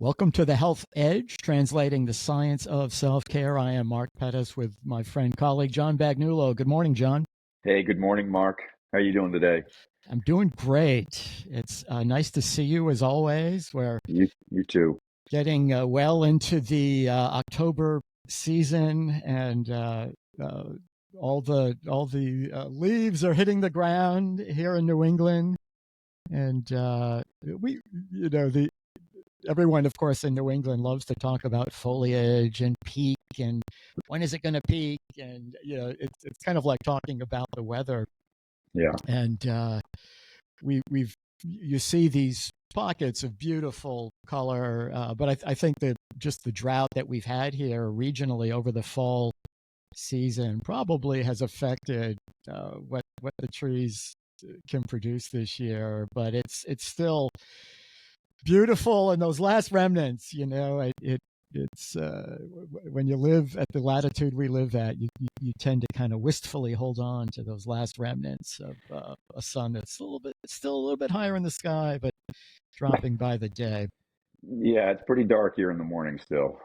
Welcome to the Health Edge, translating the science of self-care. I am Mark Pettis with my friend, colleague, John Bagnulo. Good morning, John. Hey, good morning, Mark. How are you doing today? I'm doing great. It's nice to see you as always. We're You too. getting well into the October season, and all the leaves are hitting the ground here in New England, and we, the everyone, of course, in New England loves to talk about foliage and peak and when is it going to peak, and it's kind of like talking about the weather. Yeah. And we've you see these pockets of beautiful color, but I think that just the drought that we've had here regionally over the fall season probably has affected what the trees can produce this year. But it's still beautiful, and those last remnants, it's when you live at the latitude we live at, you tend to kind of wistfully hold on to those last remnants of a sun that's still a little bit higher in the sky, but dropping by the day. Yeah, it's pretty dark here in the morning still.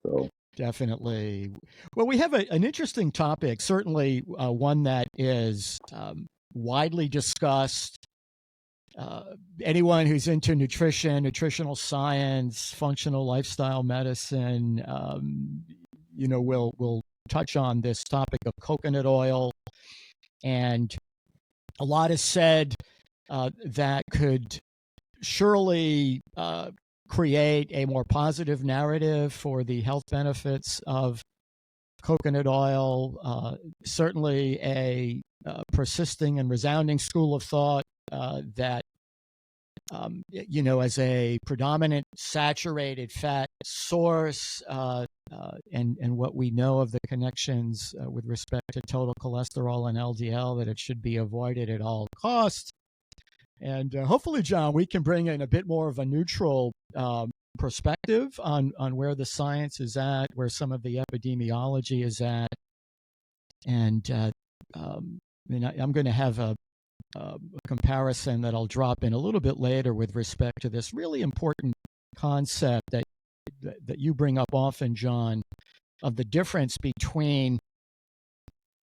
So, Definitely. Well, we have an interesting topic, certainly one that is widely discussed. Anyone who's into nutrition, nutritional science, functional lifestyle medicine, will touch on this topic of coconut oil. And a lot is said that could surely create a more positive narrative for the health benefits of coconut oil. Certainly a persisting and resounding school of thought that as a predominant saturated fat source, and what we know of the connections with respect to total cholesterol and LDL, that it should be avoided at all costs. And hopefully, John, we can bring in a bit more of a neutral perspective on where the science is at, where some of the epidemiology is at. And I'm going to have a comparison that I'll drop in a little bit later with respect to this really important concept that you bring up often, John, of the difference between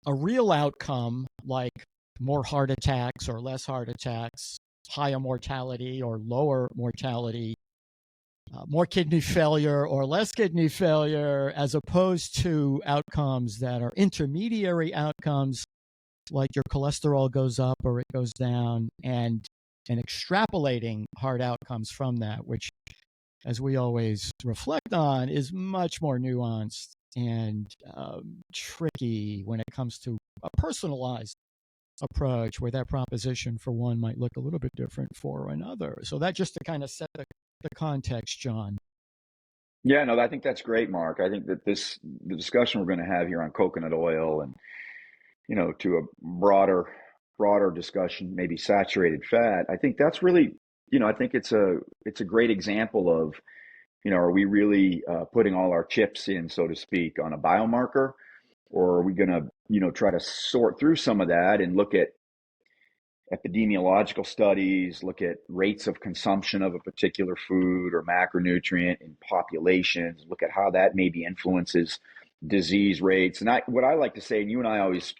a real outcome like more heart attacks or less heart attacks, higher mortality or lower mortality, more kidney failure or less kidney failure, as opposed to outcomes that are intermediary outcomes, like your cholesterol goes up or it goes down, and extrapolating hard outcomes from that, which, as we always reflect on, is much more nuanced and tricky when it comes to a personalized approach, where that proposition for one might look a little bit different for another. So that just to kind of set the context, John. yeah, no, I think that's great, Mark. I think that the discussion we're going to have here on coconut oil and, to a broader discussion, maybe saturated fat, I think that's really, I think it's a great example of, are we really putting all our chips in, so to speak, on a biomarker? Or are we going to, try to sort through some of that and look at epidemiological studies, look at rates of consumption of a particular food or macronutrient in populations, look at how that maybe influences disease rates? And what I like to say, and you and I always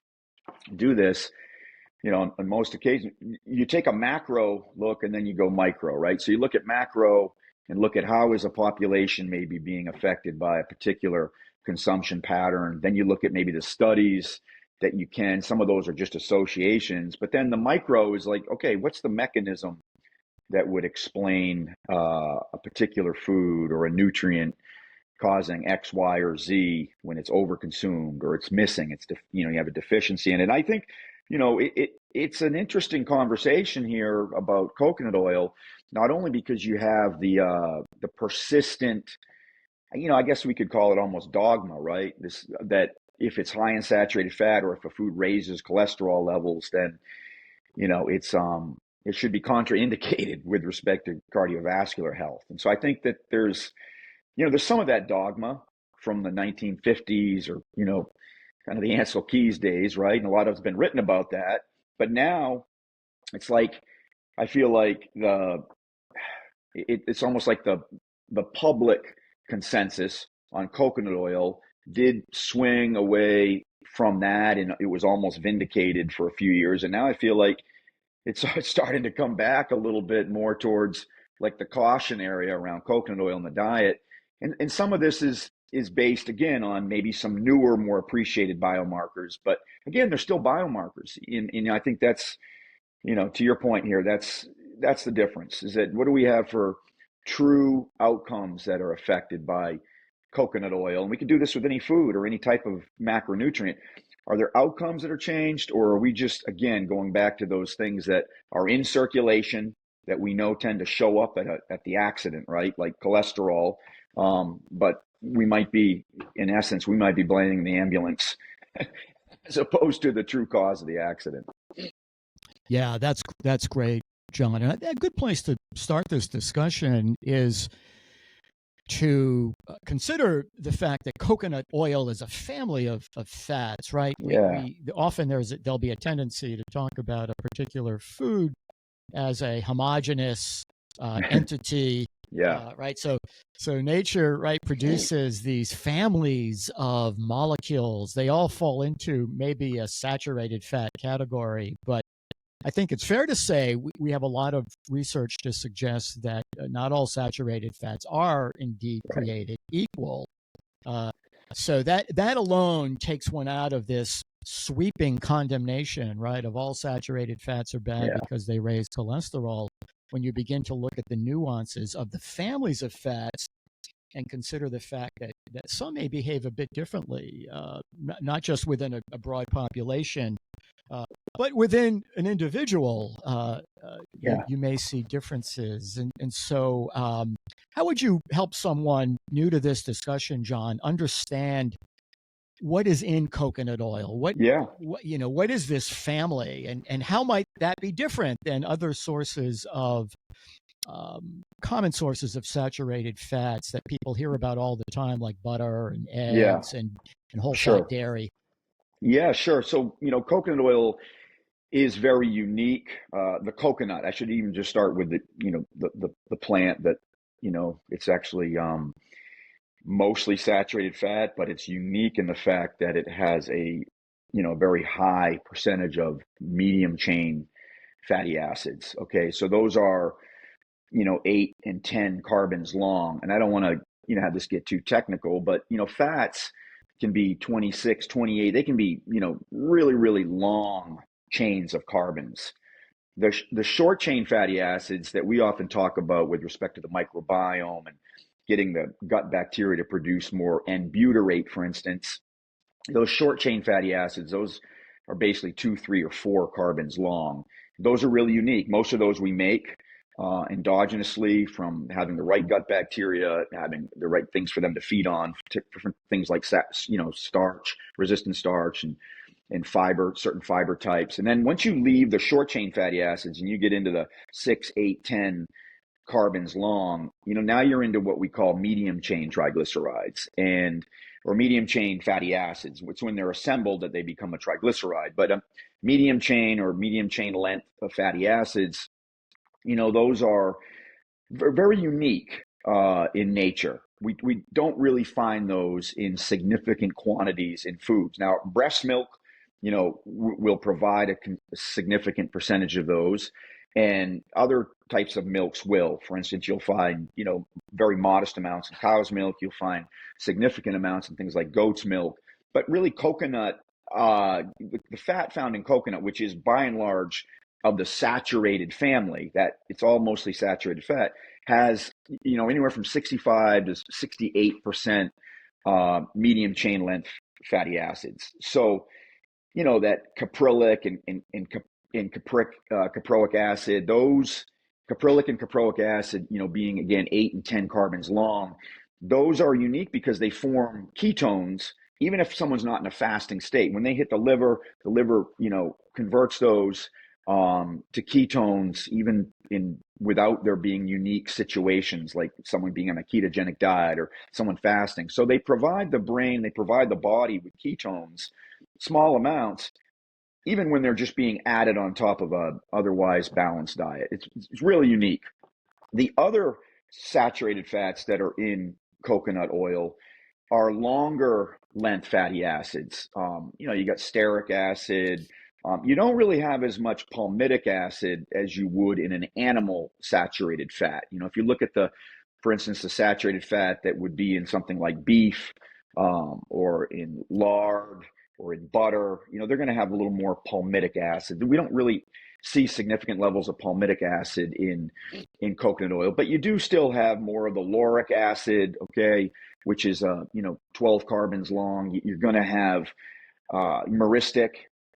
do this, on most occasions, you take a macro look and then you go micro, right? So you look at macro and look at how is a population maybe being affected by a particular consumption pattern. Then you look at maybe the studies that some of those are just associations, but then the micro is like, okay, what's the mechanism that would explain a particular food or a nutrient causing X, Y, or Z when it's overconsumed or it's missing, you have a deficiency in it. I think, it's an interesting conversation here about coconut oil, not only because you have the persistent, I guess we could call it almost dogma, right? That if it's high in saturated fat or if a food raises cholesterol levels, then, it should be contraindicated with respect to cardiovascular health. And so I think that there's some of that dogma from the 1950s or, kind of the Ansel Keys days, right? And a lot of it's been written about that. But now it's like, I feel like it's almost like the the public consensus on coconut oil did swing away from that, and it was almost vindicated for a few years. And now I feel like it's starting to come back a little bit more towards like the caution area around coconut oil in the diet. And some of this is based again on maybe some newer, more appreciated biomarkers. But again, they're still biomarkers. And I think that's, to your point here, that's the difference, is that what do we have for true outcomes that are affected by coconut oil? And we can do this with any food or any type of macronutrient. Are there outcomes that are changed, or are we just, again, going back to those things that are in circulation that we know tend to show up at the accident, right? Like cholesterol. But we might be, in essence, we might be blaming the ambulance as opposed to the true cause of the accident. Yeah, that's great, John. And a good place to start this discussion is to consider the fact that coconut oil is a family of fats, right? Yeah. Often there'll be a tendency to talk about a particular food as a homogeneous entity. Yeah. Right. So nature, right, produces these families of molecules. They all fall into maybe a saturated fat category, but I think it's fair to say we have a lot of research to suggest that not all saturated fats are indeed created equal. So that alone takes one out of this sweeping condemnation, right, of all saturated fats are bad because they raise cholesterol. When you begin to look at the nuances of the families of fats and consider the fact that some may behave a bit differently, not just within a broad population, but within an individual, you may see differences. And so how would you help someone new to this discussion, John, understand what is in coconut oil? What is this family, and how might that be different than other sources of common sources of saturated fats that people hear about all the time, like butter and eggs and whole fat dairy? Yeah, sure. So, coconut oil is very unique. The coconut, I should even just start with the plant that, it's actually mostly saturated fat, but it's unique in the fact that it has a very high percentage of medium chain fatty acids. Okay, so those are 8 and 10 carbons long, and I don't want to have this get too technical, but fats can be 26, 28. They can be really, really long chains of carbons. The short chain fatty acids that we often talk about with respect to the microbiome and getting the gut bacteria to produce more N-butyrate, for instance, those short chain fatty acids, those are basically 2, 3, or 4 carbons long. Those are really unique. Most of those we make endogenously from having the right gut bacteria, having the right things for them to feed on, different things like starch, resistant starch, and fiber, certain fiber types. And then once you leave the short chain fatty acids and you get into the 6, 8, 10 carbons long, now you're into what we call medium chain triglycerides or medium chain fatty acids. It's when they're assembled that they become a triglyceride. But medium chain or medium chain length of fatty acids, those are very unique in nature. We don't really find those in significant quantities in foods. Now, breast milk, will provide a significant percentage of those, and other types of milks will. For instance, you'll find, very modest amounts in cow's milk. You'll find significant amounts in things like goat's milk. But really, coconut, the fat found in coconut, which is by and large of the saturated family, that it's all mostly saturated fat, has anywhere from 65 to 68% medium chain length fatty acids. So that caprylic and caproic acid, those caprylic and caproic acid, being again 8 and 10 carbons long, those are unique because they form ketones. Even if someone's not in a fasting state, when they hit the liver converts those to ketones, even without there being unique situations like someone being on a ketogenic diet or someone fasting. So they provide the brain, they provide the body with ketones, small amounts, even when they're just being added on top of a otherwise balanced diet. It's really unique. The other saturated fats that are in coconut oil are longer length fatty acids. You got stearic acid. You don't really have as much palmitic acid as you would in an animal saturated fat. If you look at for instance, the saturated fat that would be in something like beef, or in lard or in butter, they're going to have a little more palmitic acid. We don't really see significant levels of palmitic acid in coconut oil, but you do still have more of the lauric acid, okay, which is 12 carbons long. You're going to have myristic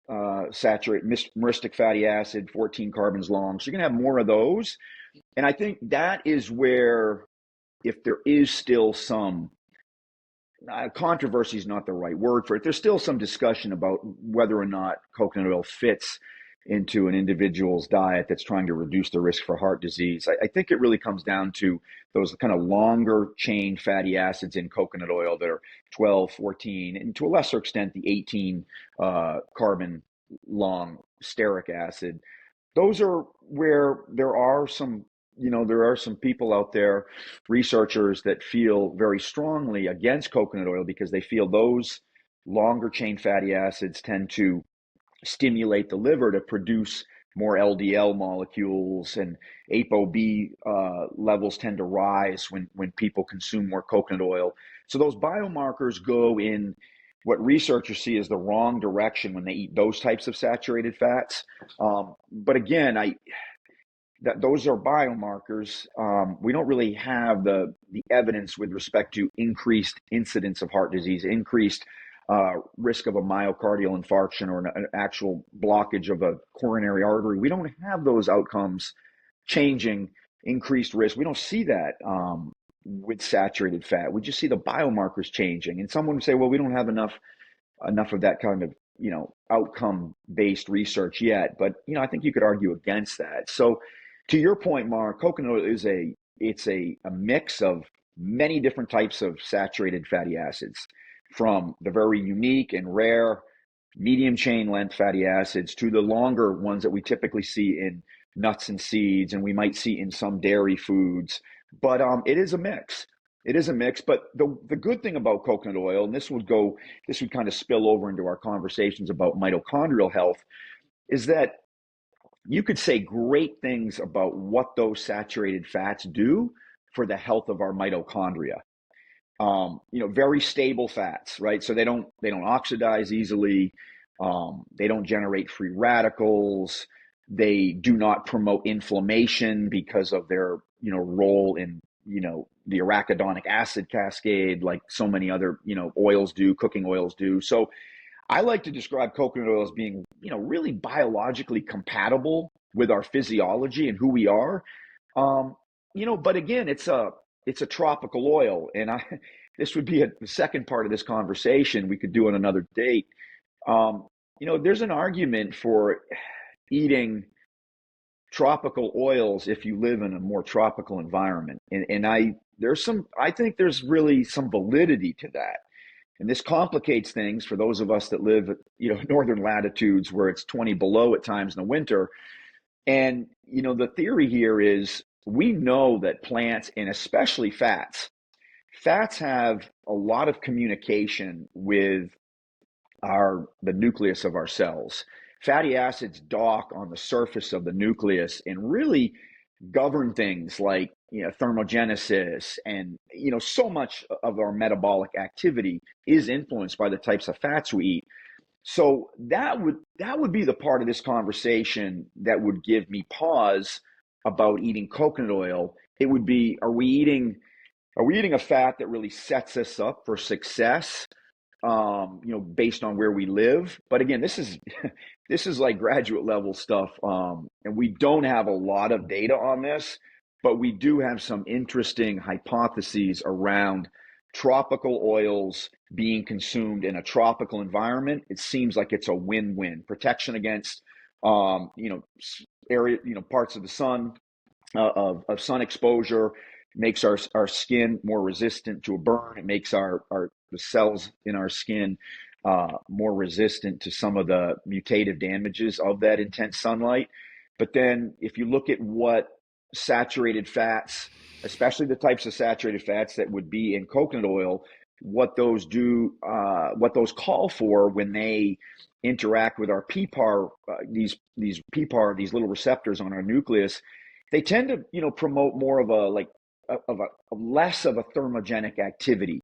myristic fatty acid, 14 carbons long. So you're going to have more of those. And I think that is where, if there is still some controversy is not the right word for it, there's still some discussion about whether or not coconut oil fits into an individual's diet that's trying to reduce the risk for heart disease. I think it really comes down to those kind of longer chain fatty acids in coconut oil that are 12, 14, and to a lesser extent, the 18 carbon long stearic acid. Those are where there are some people out there, researchers, that feel very strongly against coconut oil because they feel those longer chain fatty acids tend to stimulate the liver to produce more LDL molecules, and ApoB levels tend to rise when people consume more coconut oil. So those biomarkers go in what researchers see as the wrong direction when they eat those types of saturated fats. But again, those are biomarkers. We don't really have the evidence with respect to increased incidence of heart disease, increased risk of a myocardial infarction, or an actual blockage of a coronary artery. We don't have those outcomes changing, increased risk. We don't see that with saturated fat. We just see the biomarkers changing. And someone would say, well, we don't have enough of that kind of outcome-based research yet. But I think you could argue against that. So to your point, Mark, coconut oil is a mix of many different types of saturated fatty acids, from the very unique and rare medium chain length fatty acids to the longer ones that we typically see in nuts and seeds, and we might see in some dairy foods. But it is a mix. It is a mix. But the good thing about coconut oil, and this would kind of spill over into our conversations about mitochondrial health, is that you could say great things about what those saturated fats do for the health of our mitochondria. Very stable fats, right? So they don't oxidize easily. They don't generate free radicals. They do not promote inflammation because of their, role in, the arachidonic acid cascade, like so many other, oils do, cooking oils do. So I like to describe coconut oil as being, really biologically compatible with our physiology and who we are. But again, it's a tropical oil, and this would be the second part of this conversation we could do on another date. There's an argument for eating tropical oils if you live in a more tropical environment, and I think there's really some validity to that. And this complicates things for those of us that live at northern latitudes where it's 20 below at times in the winter. And the theory here is, we know that plants, and especially fats have a lot of communication with the nucleus of our cells. Fatty acids dock on the surface of the nucleus and really govern things like thermogenesis, and so much of our metabolic activity is influenced by the types of fats we eat. So that would be the part of this conversation that would give me pause about eating coconut oil. It would be, are we eating a fat that really sets us up for success, based on where we live? But again, this is like graduate level stuff, and we don't have a lot of data on this, but we do have some interesting hypotheses around tropical oils being consumed in a tropical environment. It seems like it's a win-win. Protection against, parts of the sun, of sun exposure, makes our skin more resistant to a burn. It makes the cells in our skin more resistant to some of the mutative damages of that intense sunlight. But then if you look at what saturated fats especially the types of saturated fats that would be in coconut oil, what those do, what those call for when they interact with our PPAR, these PPAR, these little receptors on our nucleus, they tend to, promote more of a less of a thermogenic activity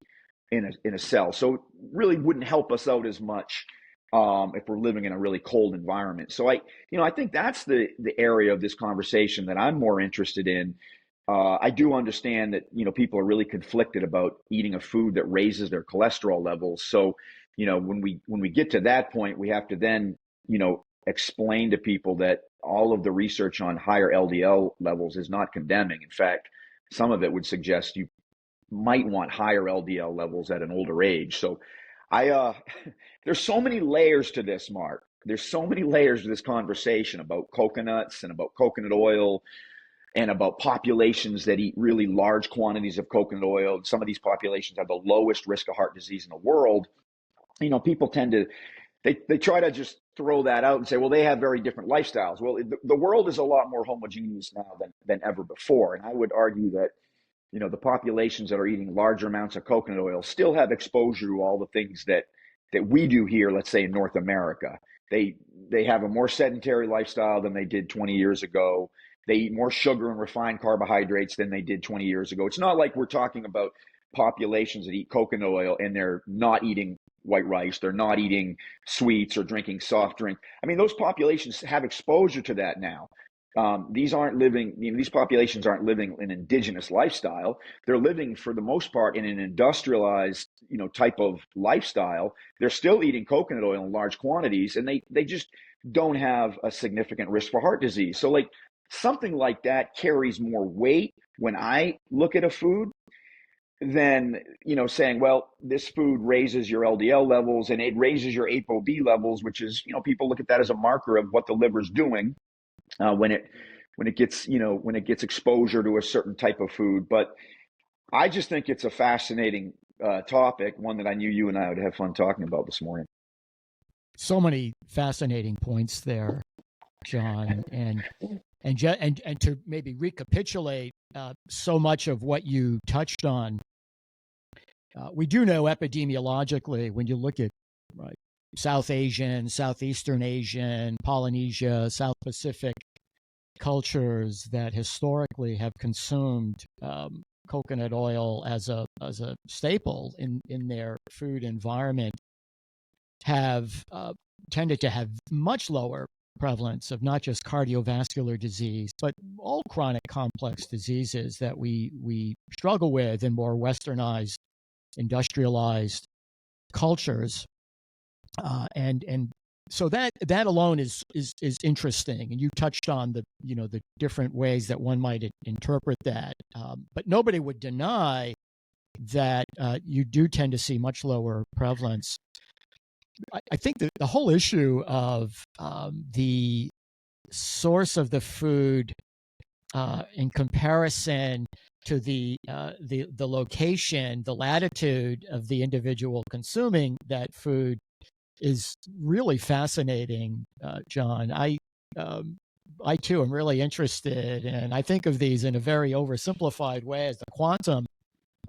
in a cell. So it really wouldn't help us out as much if we're living in a really cold environment. So I think that's the area of this conversation that I'm more interested in. I do understand that, people are really conflicted about eating a food that raises their cholesterol levels. So, when we get to that point, we have to then, explain to people that all of the research on higher LDL levels is not condemning. In fact, some of it would suggest you might want higher LDL levels at an older age. So there's so many layers to this, Mark. There's so many layers to this conversation about coconuts and about coconut oil and about populations that eat really large quantities of coconut oil. Some of these populations have the lowest risk of heart disease in the world. People tend to, they try to just throw that out and say, well, they have very different lifestyles. Well, the world is a lot more homogeneous now than ever before. And I would argue that, the populations that are eating larger amounts of coconut oil still have exposure to all the things that we do here, let's say in North America. They have a more sedentary lifestyle than they did 20 years ago. They eat more sugar and refined carbohydrates than they did 20 years ago. It's not like we're talking about populations that eat coconut oil and they're not eating white rice, they're not eating sweets or drinking soft drink. I mean, those populations have exposure to that now. These populations aren't living an indigenous lifestyle. They're living, for the most part, in an industrialized, type of lifestyle. They're still eating coconut oil in large quantities, and they just don't have a significant risk for heart disease. So, like, something like that carries more weight when I look at a food than, saying, well, this food raises your LDL levels and it raises your ApoB levels, which is, people look at that as a marker of what the liver's doing. When it gets exposure to a certain type of food. But I just think it's a fascinating topic, one that I knew you and I would have fun talking about this morning. So many fascinating points there, John, and to maybe recapitulate so much of what you touched on. We do know epidemiologically, when you look at South Asian, Southeastern Asian, Polynesia, South Pacific cultures that historically have consumed coconut oil as a staple in their food environment, have tended to have much lower prevalence of not just cardiovascular disease, but all chronic complex diseases that we struggle with in more westernized, industrialized cultures. And so that alone is interesting, and you touched on the different ways that one might interpret that. But nobody would deny that you do tend to see much lower prevalence. I think that the whole issue of the source of the food in comparison to the location, the latitude of the individual consuming that food is really fascinating, John. I too am really interested, and I think of these in a very oversimplified way as the quantum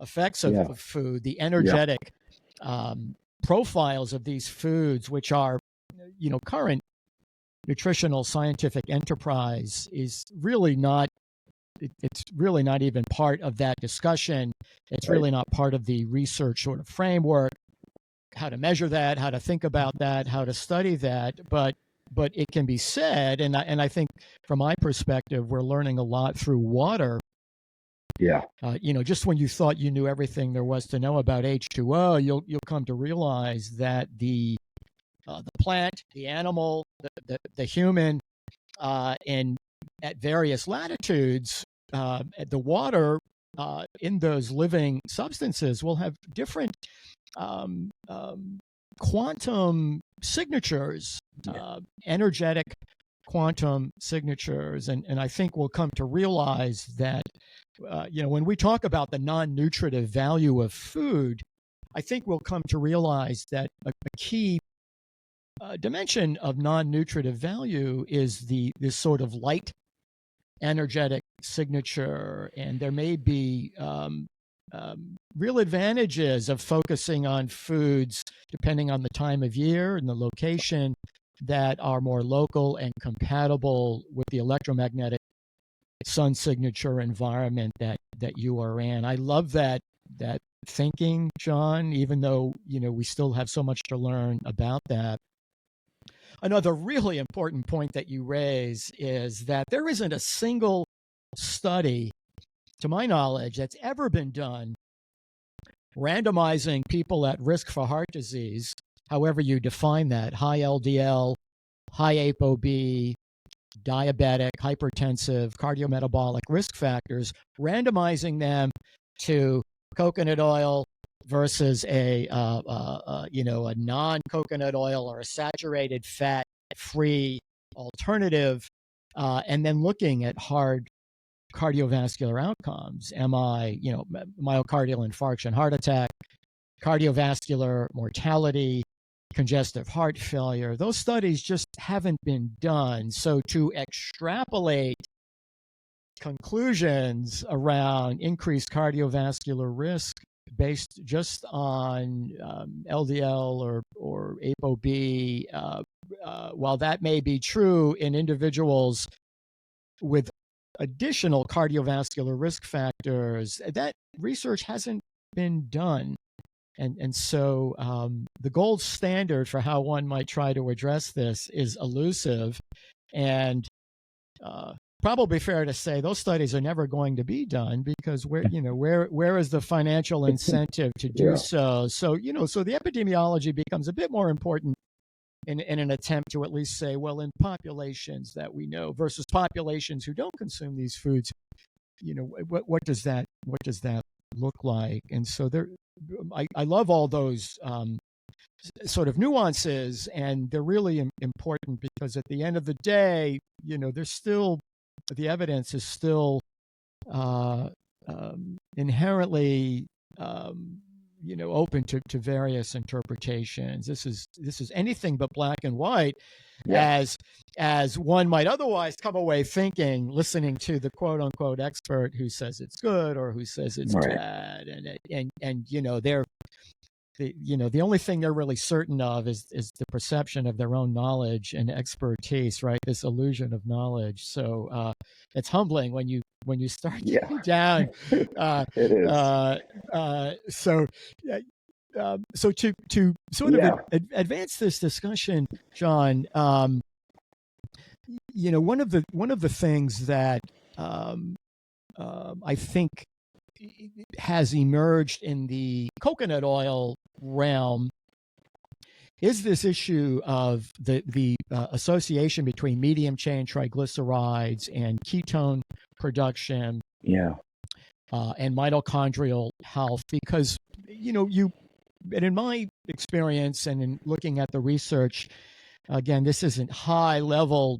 effects of food, the energetic profiles of these foods, which are, current nutritional scientific enterprise is really not. It's really not even part of that discussion. It's really not part of the research sort of framework. How to measure that, how to think about that, how to study that, but it can be said, and I think from my perspective, we're learning a lot through water. Yeah. Just when you thought you knew everything there was to know about H2O, you'll come to realize that the plant, the animal, the human, and at various latitudes, the water in those living substances will have different quantum signatures, energetic quantum signatures. And I think we'll come to realize that, when we talk about the non-nutritive value of food, I think we'll come to realize that a key dimension of non-nutritive value is this sort of light energetic signature, and there may be real advantages of focusing on foods depending on the time of year and the location that are more local and compatible with the electromagnetic sun signature environment that you are in. I love that thinking, John, even though, we still have so much to learn about that. Another really important point that you raise is that there isn't a single study, to my knowledge, that's ever been done randomizing people at risk for heart disease, however you define that, high LDL, high ApoB, diabetic, hypertensive, cardiometabolic risk factors, randomizing them to coconut oil versus a non-coconut oil or a saturated fat-free alternative, and then looking at hard cardiovascular outcomes, MI, myocardial infarction, heart attack, cardiovascular mortality, congestive heart failure. Those studies just haven't been done. So to extrapolate conclusions around increased cardiovascular risk based just on LDL or ApoB, while that may be true in individuals with additional cardiovascular risk factors, that research hasn't been done. And so the gold standard for how one might try to address this is elusive, and probably fair to say those studies are never going to be done because where is the financial incentive to do so? So so the epidemiology becomes a bit more important in an attempt to at least say, well, in populations that we know versus populations who don't consume these foods, what does that look like? And so I love all those sort of nuances, and they're really important because at the end of the day, there's still the evidence is still inherently open to various interpretations. This is anything but black and white, as one might otherwise come away thinking, listening to the quote unquote expert who says it's good or who says it's bad, and they're the only thing they're really certain of is the perception of their own knowledge and expertise, right? This illusion of knowledge. So it's humbling when you start getting down. It is. So to sort of advance this discussion, John, one of the things that I think has emerged in the coconut oil realm is this issue of the association between medium chain triglycerides and ketone production, and mitochondrial health. Because and in my experience and in looking at the research, again, this isn't high level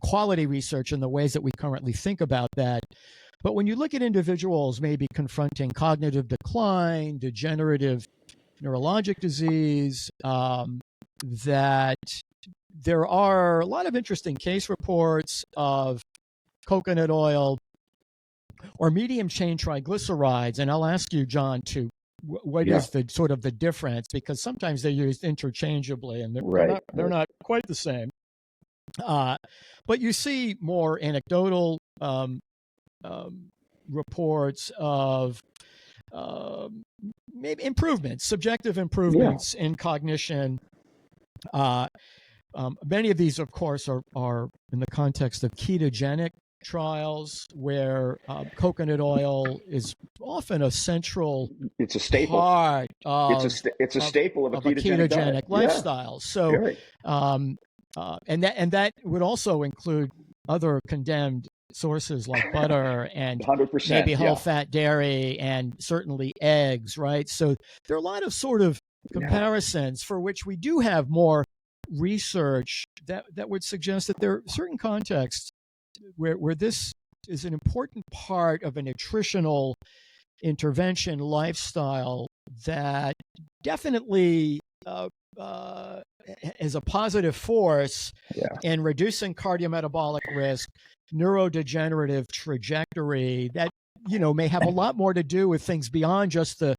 quality research in the ways that we currently think about that. But when you look at individuals maybe confronting cognitive decline, degenerative neurologic disease, that there are a lot of interesting case reports of coconut oil or medium chain triglycerides. And I'll ask you, John, what is the sort of the difference, because sometimes they're used interchangeably and they're not quite the same. But you see more anecdotal reports of maybe improvements, subjective improvements in cognition. Many of these, of course, are in the context of ketogenic trials, where coconut oil is often a central it's a staple part of it's a staple of a ketogenic lifestyle. So and that would also include other condemned sources like butter and 100%, maybe whole fat dairy and certainly eggs, right? So there are a lot of sort of comparisons for which we do have more research that would suggest that there are certain contexts where this is an important part of a nutritional intervention lifestyle that definitely uh, uh, as a positive force Yeah. in reducing cardiometabolic risk, neurodegenerative trajectory that may have a lot more to do with things beyond just the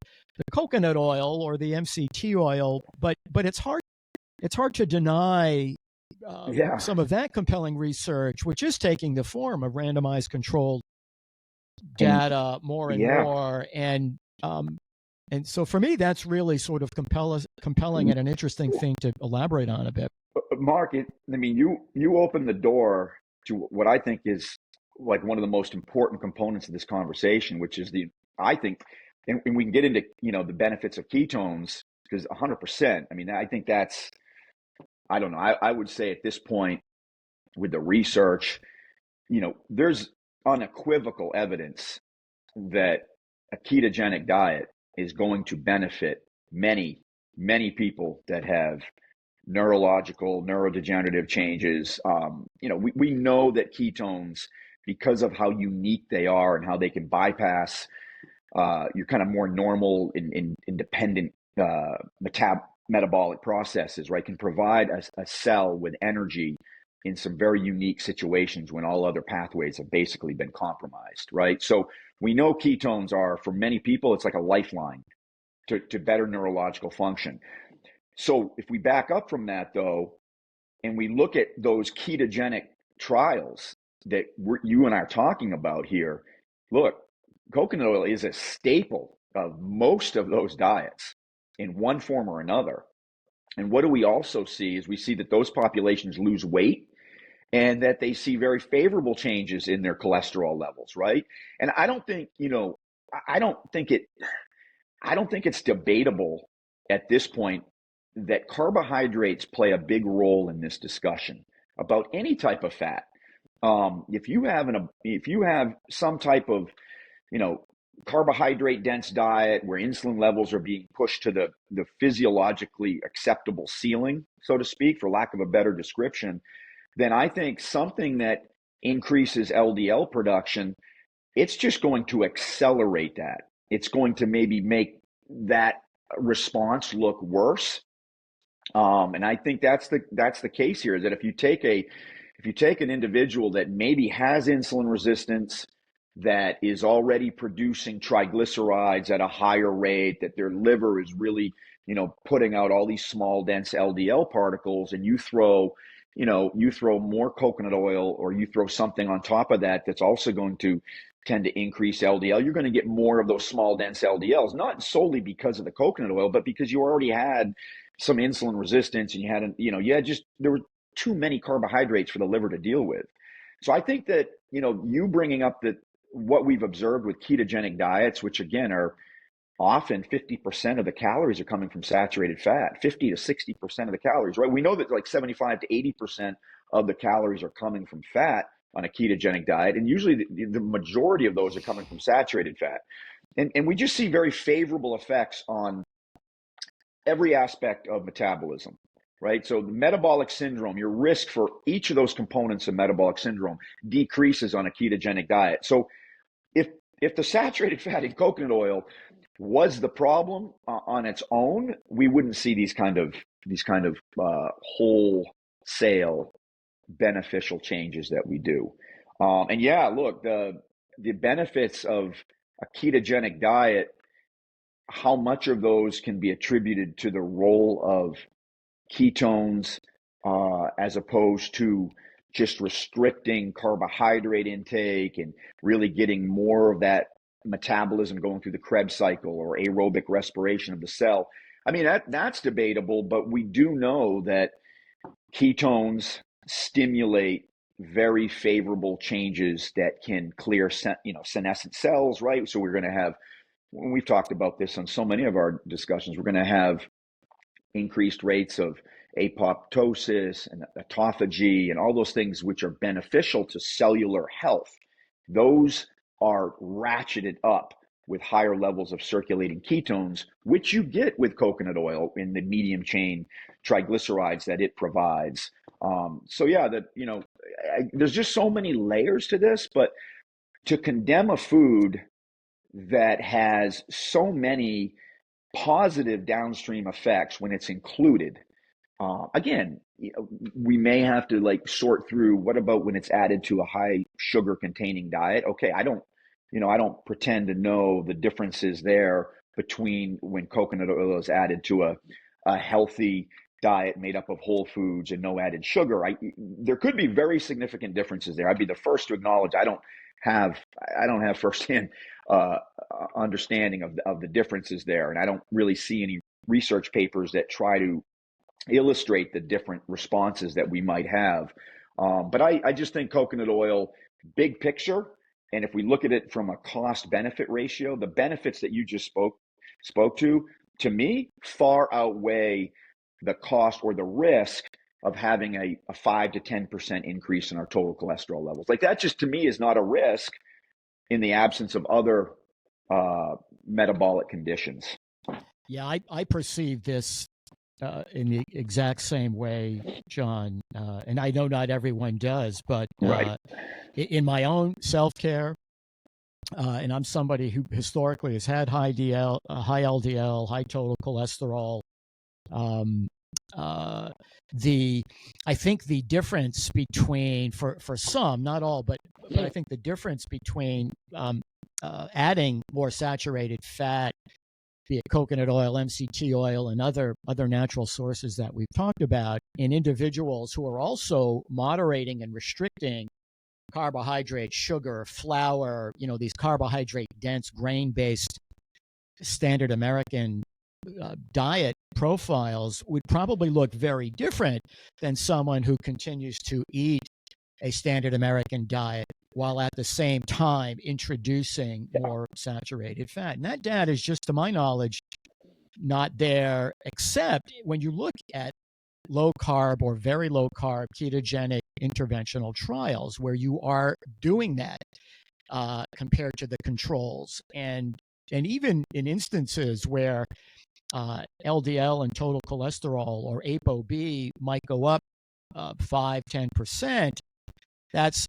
coconut oil or the MCT oil, but it's hard to deny Yeah. some of that compelling research, which is taking the form of randomized controlled And data more and yeah, more. And so for me, that's really sort of compelling and an interesting thing to elaborate on a bit. Mark, I mean, you opened the door to what I think is like one of the most important components of this conversation, which is I think, and we can get into, the benefits of ketones because 100%. I mean, I think I don't know. I would say at this point with the research, there's unequivocal evidence that a ketogenic diet is going to benefit many, many people that have neurological, neurodegenerative changes. We know that ketones, because of how unique they are and how they can bypass your kind of more normal and independent metabolic processes, right, can provide a cell with energy in some very unique situations when all other pathways have basically been compromised, right? So we know ketones are, for many people, it's like a lifeline to better neurological function. So if we back up from that, though, and we look at those ketogenic trials that you and I are talking about here, look, coconut oil is a staple of most of those diets in one form or another. And what do we also see is we see that those populations lose weight and that they see very favorable changes in their cholesterol levels, right? And I don't think, I don't think it's debatable at this point that carbohydrates play a big role in this discussion about any type of fat. If you have some type of, carbohydrate dense diet where insulin levels are being pushed to the physiologically acceptable ceiling, so to speak, for lack of a better description, then I think something that increases LDL production, it's just going to accelerate that. It's going to maybe make that response look worse. And I think that's the case here, is that if you take an individual that maybe has insulin resistance, that is already producing triglycerides at a higher rate, that their liver is really, putting out all these small dense LDL particles, and you throw more coconut oil, or you throw something on top of that that's also going to tend to increase LDL, you're going to get more of those small dense LDLs, not solely because of the coconut oil, but because you already had some insulin resistance and there were too many carbohydrates for the liver to deal with. So I think that, you bringing up what we've observed with ketogenic diets, which again are often 50% of the calories are coming from saturated fat, 50 to 60% of the calories, right? We know that like 75 to 80% of the calories are coming from fat on a ketogenic diet. And usually the majority of those are coming from saturated fat. And we just see very favorable effects on every aspect of metabolism, right? So the metabolic syndrome, your risk for each of those components of metabolic syndrome decreases on a ketogenic diet. So if the saturated fat in coconut oil was the problem on its own, we wouldn't see these kind of wholesale beneficial changes that we do. And yeah, look, the benefits of a ketogenic diet, how much of those can be attributed to the role of ketones as opposed to just restricting carbohydrate intake and really getting more of that metabolism going through the Krebs cycle or aerobic respiration of the cell. I mean, that's debatable, but we do know that ketones stimulate very favorable changes that can clear, senescent cells, right? So we're going to have, when we've talked about this on so many of our discussions, we're going to have increased rates of apoptosis and autophagy and all those things which are beneficial to cellular health. Those are ratcheted up with higher levels of circulating ketones, which you get with coconut oil in the medium chain triglycerides that it provides. So yeah, there's just so many layers to this, but to condemn a food that has so many positive downstream effects when it's included. Again, we may have to like sort through what about when it's added to a high sugar containing diet. Okay, I don't pretend to know the differences there between when coconut oil is added to a healthy diet made up of whole foods and no added sugar. There could be very significant differences there. I'd be the first to acknowledge I don't have firsthand understanding of the differences there, and I don't really see any research papers that try to illustrate the different responses that we might have. But I just think coconut oil, big picture, and if we look at it from a cost benefit ratio, the benefits that you just spoke to me, far outweigh the cost or the risk of having a 5 to 10% increase in our total cholesterol levels. Like that just to me is not a risk in the absence of other metabolic conditions. Yeah, I perceive this in the exact same way, John. And I know not everyone does, but right. In my own self-care, and I'm somebody who historically has had high LDL, high total cholesterol. I think the difference between, for some, not all, but I think the difference between adding more saturated fat, be it coconut oil, MCT oil, and other natural sources that we've talked about, in individuals who are also moderating and restricting carbohydrate, sugar, flour, these carbohydrate-dense, grain-based standard American diet profiles would probably look very different than someone who continues to eat a standard American diet while at the same time introducing more saturated fat. And that data is just, to my knowledge, not there, except when you look at low carb or very low carb ketogenic interventional trials where you are doing that compared to the controls. And even in instances where LDL and total cholesterol or ApoB might go up 5-10%, that's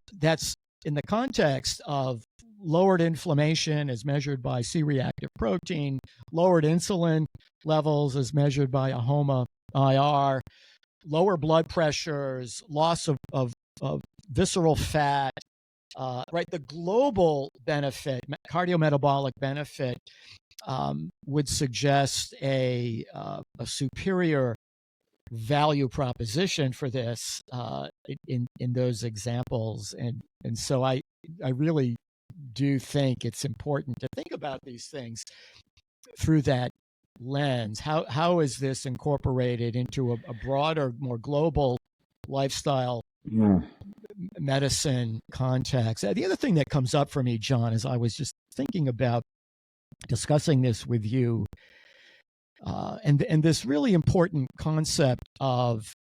in the context of lowered inflammation as measured by C-reactive protein, lowered insulin levels as measured by a HOMA-IR, lower blood pressures, loss of visceral fat, right? The global benefit, cardiometabolic benefit, would suggest a superior value proposition for this in those examples, and so I really do think it's important to think about these things through that lens. How is this incorporated into a broader, more global lifestyle medicine context? The other thing that comes up for me, John, as I was just thinking about discussing this with you, and this really important concept of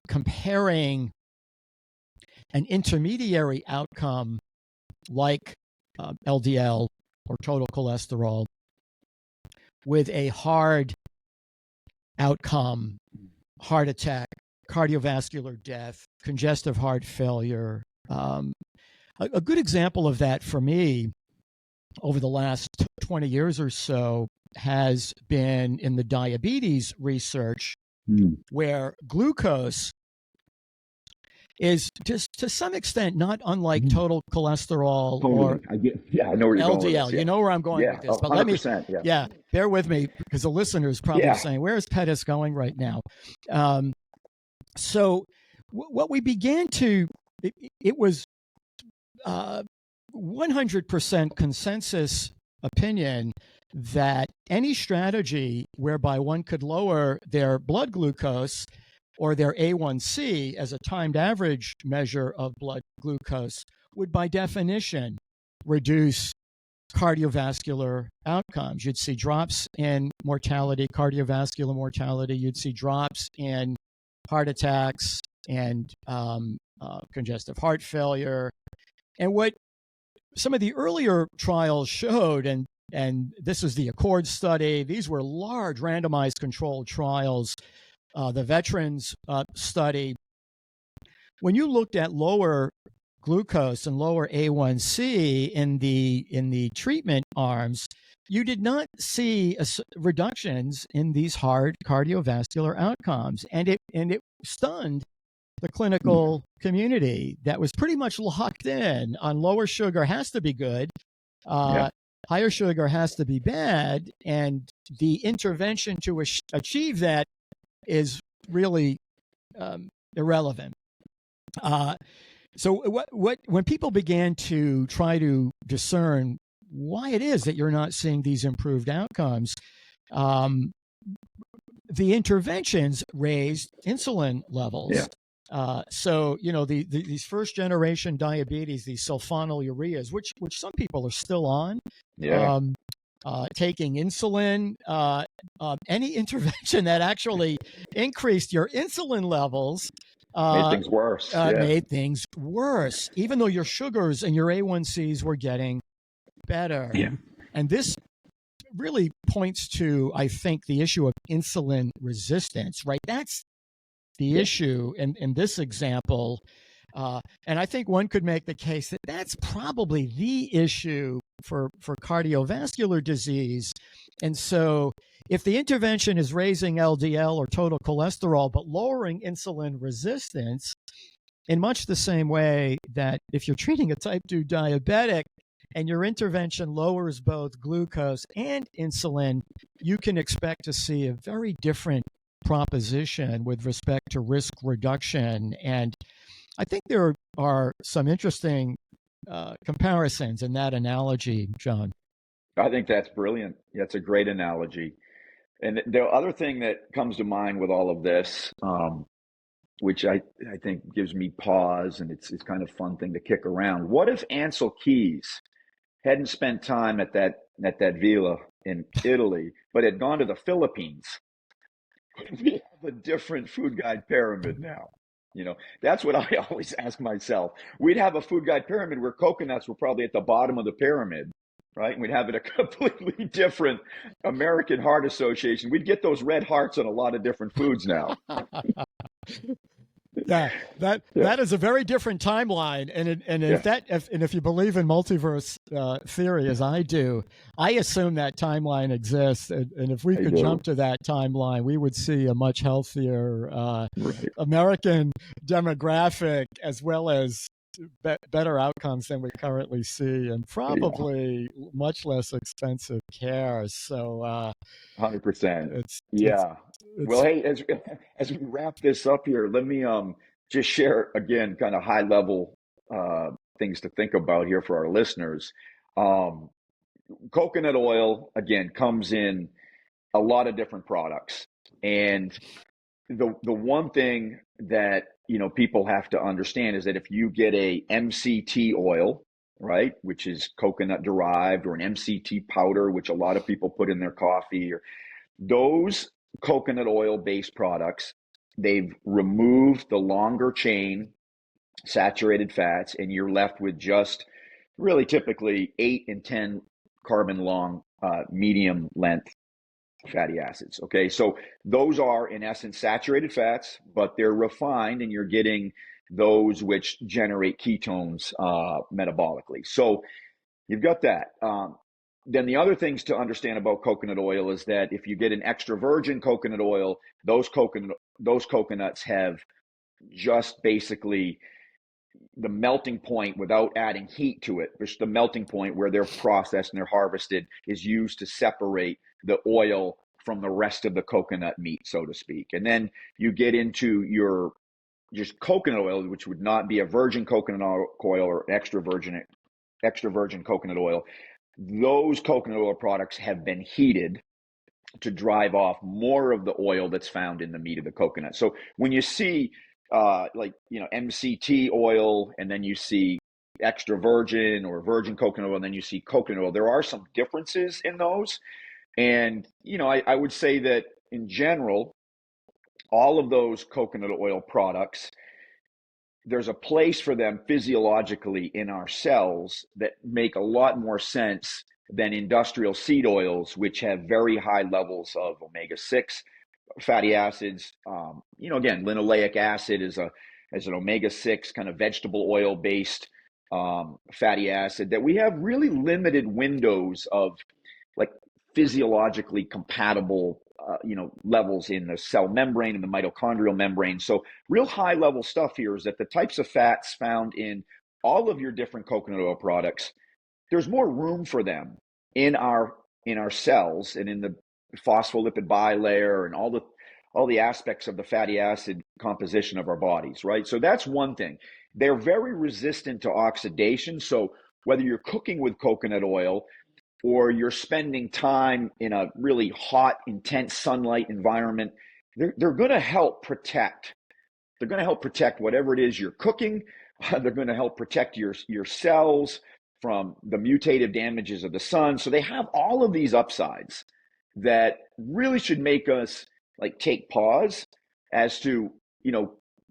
comparing an intermediary outcome like LDL or total cholesterol with a hard outcome, heart attack, cardiovascular death, congestive heart failure. A good example of that for me over the last 20 years or so has been in the diabetes research, where glucose is just to some extent not unlike total cholesterol or I know where you're LDL. going with this, You know where I'm going with this, but let me, bear with me because the listener is probably saying, "Where is Pettis going right now?" So what we began to, it was 100% consensus opinion that any strategy whereby one could lower their blood glucose or their A1C as a timed average measure of blood glucose would by definition reduce cardiovascular outcomes. You'd see drops in mortality, cardiovascular mortality. You'd see drops in heart attacks and congestive heart failure. And what some of the earlier trials showed, and this is the Accord study, these were large randomized controlled trials. The Veterans study, when you looked at lower glucose and lower A1C in the treatment arms, you did not see reductions in these hard cardiovascular outcomes, and it stunned the clinical community that was pretty much locked in on lower sugar has to be good, higher sugar has to be bad, and the intervention to achieve that is really irrelevant. So when people began to try to discern why it is that you're not seeing these improved outcomes, the interventions raised insulin levels. So these first generation diabetes, these sulfonylureas, which some people are still on, taking insulin, any intervention that actually increased your insulin levels made things worse. Made things worse, even though your sugars and your A1Cs were getting better. And this really points to, I think, the issue of insulin resistance, right? That's the issue in this example. And I think one could make the case that that's probably the issue for cardiovascular disease. And so if the intervention is raising LDL or total cholesterol, but lowering insulin resistance, in much the same way that if you're treating a type 2 diabetic and your intervention lowers both glucose and insulin, you can expect to see a very different proposition with respect to risk reduction. And I think there are some interesting comparisons in that analogy, John. I think that's brilliant. That's a great analogy. And the other thing that comes to mind with all of this, which I think gives me pause, and it's kind of fun thing to kick around. What if Ansel Keys hadn't spent time at that villa in Italy, but had gone to the Philippines? We have a different food guide pyramid now. That's what I always ask myself. We'd have a food guide pyramid where coconuts were probably at the bottom of the pyramid, right? And we'd have it a completely different American Heart Association. We'd get those red hearts on a lot of different foods now. That is a very different timeline, and if you believe in multiverse theory, as I do, I assume that timeline exists, and if we could jump to that timeline, we would see a much healthier American demographic, as well as better outcomes than we currently see, and probably much less expensive care. So 100%. Well, hey, as we wrap this up here, let me just share again kind of high level things to think about here for our listeners. Coconut oil, again, comes in a lot of different products, and the one thing that people have to understand is that if you get a MCT oil, right, which is coconut derived, or an MCT powder, which a lot of people put in their coffee, or those coconut oil based products, they've removed the longer chain saturated fats, and you're left with just really typically 8 and 10 carbon long medium length fatty acids. Okay, so those are in essence saturated fats, but they're refined, and you're getting those which generate ketones metabolically. So you've got that. Then the other things to understand about coconut oil is that if you get an extra virgin coconut oil, those coconuts have just basically the melting point without adding heat to it. Which the melting point where they're processed and they're harvested is used to separate the oil from the rest of the coconut meat, so to speak. And then you get into your just coconut oil, which would not be a virgin coconut oil or extra virgin coconut oil. Those coconut oil products have been heated to drive off more of the oil that's found in the meat of the coconut. So when you see MCT oil, and then you see extra virgin or virgin coconut oil, and then you see coconut oil, there are some differences in those. And, I would say that in general, all of those coconut oil products, there's a place for them physiologically in our cells that make a lot more sense than industrial seed oils, which have very high levels of omega-6 fatty acids. Again, linoleic acid is an omega-6 kind of vegetable oil based fatty acid, that we have really limited windows of like physiologically compatible levels in the cell membrane and the mitochondrial membrane. So real high level stuff here is that the types of fats found in all of your different coconut oil products, there's more room for them in our cells and in the phospholipid bilayer and all the aspects of the fatty acid composition of our bodies, right? So that's one thing. They're very resistant to oxidation. So whether you're cooking with coconut oil or you're spending time in a really hot, intense sunlight environment, they're going to help protect. They're going to help protect whatever it is you're cooking. They're going to help protect your cells from the mutative damages of the sun. So they have all of these upsides that really should make us like take pause as to,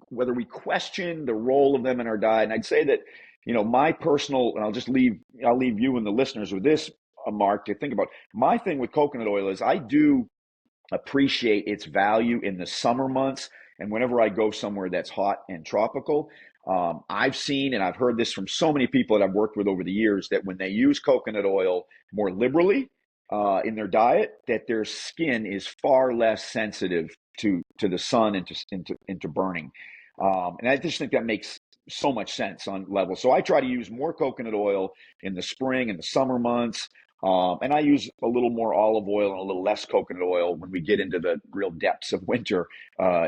whether we question the role of them in our diet. And I'd say that, my personal, and I'll leave you and the listeners with this, Mark, to think about. My thing with coconut oil is I do appreciate its value in the summer months. And whenever I go somewhere that's hot and tropical, I've seen, and I've heard this from so many people that I've worked with over the years, that when they use coconut oil more liberally in their diet, that their skin is far less sensitive to the sun and to burning. And I just think that makes so much sense on level. So I try to use more coconut oil in the spring and the summer months. And I use a little more olive oil and a little less coconut oil when we get into the real depths of winter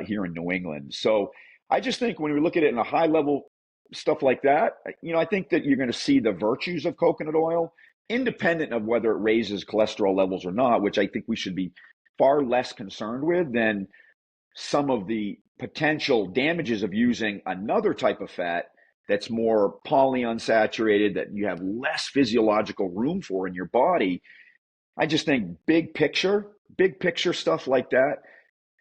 here in New England. So I just think when we look at it in a high level stuff like that, I think that you're going to see the virtues of coconut oil, independent of whether it raises cholesterol levels or not, which I think we should be far less concerned with than some of the potential damages of using another type of fat that's more polyunsaturated, that you have less physiological room for in your body. I just think big picture stuff like that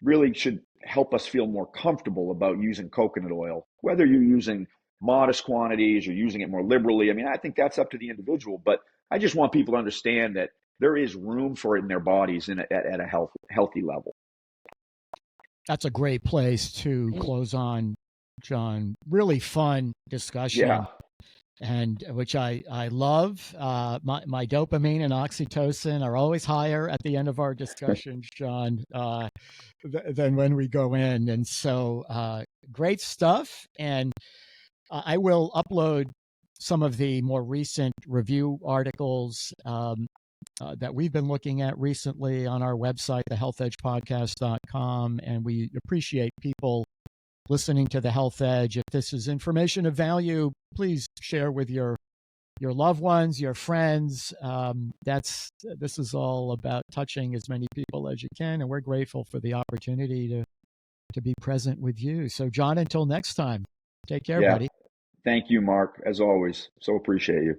really should help us feel more comfortable about using coconut oil, whether you're using modest quantities or using it more liberally. I mean, I think that's up to the individual, but I just want people to understand that there is room for it in their bodies at a healthy level. That's a great place to close on, John. Really fun discussion. Yeah. And which I love. My dopamine and oxytocin are always higher at the end of our discussions, John, than when we go in. And so great stuff. And I will upload some of the more recent review articles that we've been looking at recently on our website, thehealthedgepodcast.com. And we appreciate people listening to The Health Edge. If this is information of value, please share with your loved ones, your friends. This is all about touching as many people as you can, and we're grateful for the opportunity to be present with you. So, John, until next time, take care, buddy. Thank you, Mark. As always, so appreciate you.